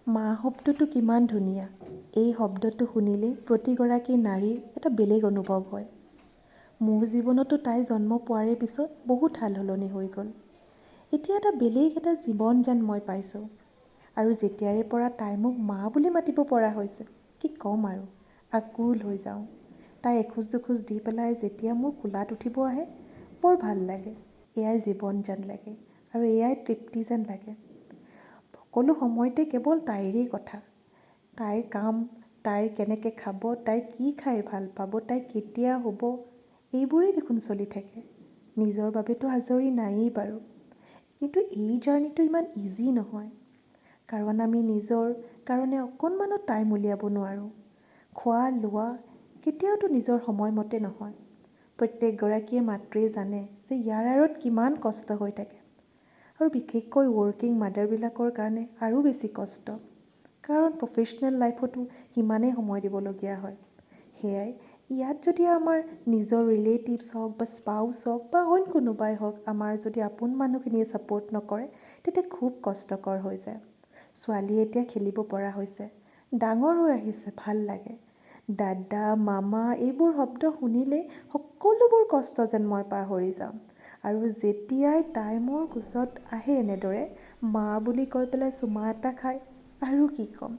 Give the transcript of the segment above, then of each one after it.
মা শব্দটো কিমান ধুনীয়া। এই শব্দটো শুনিলে প্ৰতিগৰাকী নাৰীৰ এটা বেলেগ অনুভৱ হয়। মোৰ জীৱনতো তাই জন্ম পোৱাৰে পিছত বহুত সাল সলনি হৈ গ'ল। এতিয়া এটা বেলেগ এটা জীৱন যেন মই পাইছোঁ। আৰু যেতিয়াৰে পৰা তাই মোক মা বুলি মাতিব পৰা হৈছে, কি ক'ম আৰু, আকুল হৈ যাওঁ। তাই এখোজ দুখোজ দি পেলাই যেতিয়া মোৰ কোলাত উঠিব আহে, বৰ ভাল লাগে। এয়াই জীৱন যেন লাগে আৰু এয়াই তৃপ্তি যেন লাগে। সকলো সময়তে কেৱল তাইৰেই কথা। তাইৰ কাম, তাইৰ কেনেকৈ খাব, তাই কি খাই ভাল পাব, তাই কেতিয়া হ'ব, এইবোৰেই দেখোন চলি থাকে। নিজৰ বাবেতো আজৰি নায়েই বাৰু। কিন্তু এই জাৰ্ণিটো ইমান ইজি নহয়। কাৰণ আমি নিজৰ কাৰণে অকণমানো টাইম উলিয়াব নোৱাৰোঁ। খোৱা লোৱা কেতিয়াওতো নিজৰ সময়মতে নহয়। প্ৰত্যেকগৰাকীয়ে মাতৃয়ে জানে যে ইয়াৰ আঁৰত কিমান কষ্ট হৈ থাকে। আৰু বিশেষকৈ ৱৰ্কিং মাডাৰবিলাকৰ কাৰণে আৰু বেছি কষ্ট। কাৰণ প্ৰফেশ্যনেল লাইফতো সিমানেই সময় দিবলগীয়া হয়। সেয়াই ইয়াত যদি আমাৰ নিজৰ ৰিলেটিভছ হওক বা স্পাউছ হওক বা অইন কোনোবাই হওক, আমাৰ যদি আপোন মানুহখিনিয়ে ছাপোৰ্ট নকৰে, তেতিয়া খুব কষ্টকৰ হৈ যায়। ছোৱালীয়ে এতিয়া খেলিব পৰা হৈছে, ডাঙৰ হৈ আহিছে, ভাল লাগে। দাদা, মামা এইবোৰ শব্দ শুনিলেই সকলোবোৰ কষ্ট যেন মই পাহৰি যাওঁ। আৰু যেতিয়াই তাই মোৰ কোচত আহে এনেদৰে মা বুলি কৈ পেলাই চুমা এটা খায়, আৰু কি ক'ম,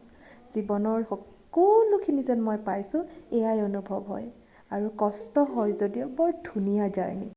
জীৱনৰ সকলোখিনি যেন মই পাইছোঁ, এয়াই অনুভৱ হয়। আৰু কষ্ট হয় যদিও বৰ ধুনীয়া জাৰ্ণি।